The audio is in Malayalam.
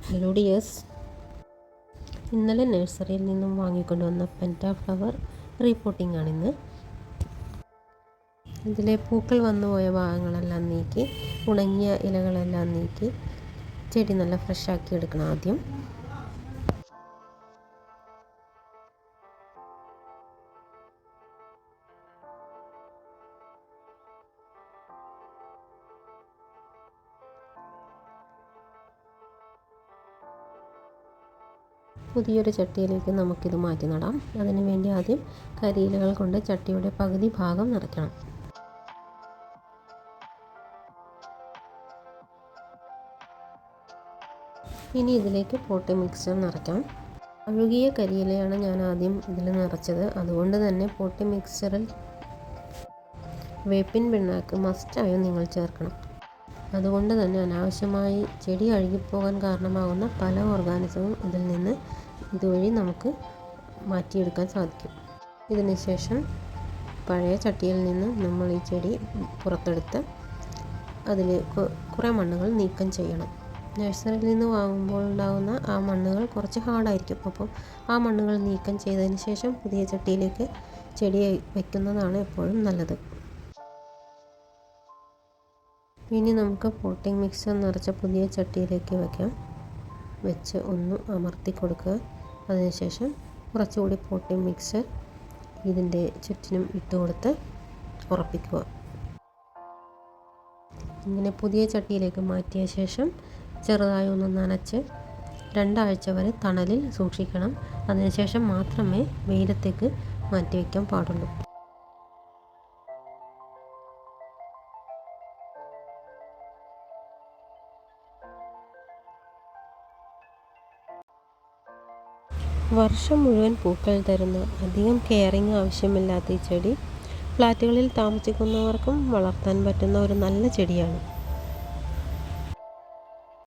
ഹലോ ഡിയേഴ്സ്, ഇന്നലെ നഴ്സറിയിൽ നിന്നും വാങ്ങിക്കൊണ്ടുവന്ന പെൻറ്റാഫ്ലവർ റീപോട്ടിംഗ് ആണിന്ന്. ഇതിലെ പൂക്കൾ വന്നുപോയ ഭാഗങ്ങളെല്ലാം നീക്കി, ഉണങ്ങിയ ഇലകളെല്ലാം നീക്കി ചെടി നല്ല ഫ്രഷാക്കി എടുക്കണം ആദ്യം. പുതിയൊരു ചട്ടിയിലേക്ക് നമുക്കിത് മാറ്റി നടാം. അതിനു വേണ്ടി ആദ്യം കരിയിലകൾ കൊണ്ട് ചട്ടിയുടെ പകുതി ഭാഗം നിറയ്ക്കണം. ഇനി ഇതിലേക്ക് പോട്ടി മിക്സ്ചർ നിറയ്ക്കാം. അഴുകിയ കരിയിലയാണ് ഞാൻ ആദ്യം ഇതിൽ നിറച്ചത്. അതുകൊണ്ട് തന്നെ പോട്ടി മിക്സ്ചറിൽ വേപ്പിൻ പിണ്ണാക്ക് മസ്റ്റായും നിങ്ങൾ ചേർക്കണം. അതുകൊണ്ട് തന്നെ അനാവശ്യമായി ചെടി അഴുകിപ്പോകാൻ കാരണമാകുന്ന പല ഓർഗാനിസവും ഇതിൽ നിന്ന് ഇതുവഴി നമുക്ക് മാറ്റിയെടുക്കാൻ സാധിക്കും. ഇതിനുശേഷം പഴയ ചട്ടിയിൽ നിന്ന് നമ്മൾ ഈ ചെടി പുറത്തെടുത്ത് അതിൽ കുറേ മണ്ണുകൾ നീക്കം ചെയ്യണം. നഴ്സറിയിൽ നിന്ന് വാങ്ങുമ്പോൾ ഉണ്ടാകുന്ന ആ മണ്ണുകൾ കുറച്ച് ഹാർഡായിരിക്കും. അപ്പോൾ ആ മണ്ണുകൾ നീക്കം ചെയ്തതിന് ശേഷം പുതിയ ചട്ടിയിലേക്ക് ചെടി വയ്ക്കുന്നതാണ് എപ്പോഴും നല്ലത്. ഇനി നമുക്ക് പോട്ടിംഗ് മിക്സ്ചർ നിറച്ച പുതിയ ചട്ടിയിലേക്ക് വയ്ക്കാം. വെച്ച് ഒന്ന് അമർത്തി കൊടുക്കുക. അതിനുശേഷം കുറച്ചുകൂടി പോട്ടിംഗ് മിക്സ്ചർ ഇതിൻ്റെ ചുറ്റിനും ഇട്ട് കൊടുത്ത് ഉറപ്പിക്കുക. ഇങ്ങനെ പുതിയ ചട്ടിയിലേക്ക് മാറ്റിയ ശേഷം ചെറുതായി ഒന്ന് നനച്ച് 2 ആഴ്ച വരെ തണലിൽ സൂക്ഷിക്കണം. അതിനുശേഷം മാത്രമേ വെയിലത്തേക്ക് മാറ്റി വയ്ക്കാൻ പാടുള്ളൂ. വർഷം മുഴുവൻ പൂക്കൾ തരുന്ന, അധികം കെയറിങ് ആവശ്യമില്ലാത്ത ഈ ചെടി ഫ്ലാറ്റുകളിൽ താമസിക്കുന്നവർക്കും വളർത്താൻ പറ്റുന്ന ഒരു നല്ല ചെടിയാണ്.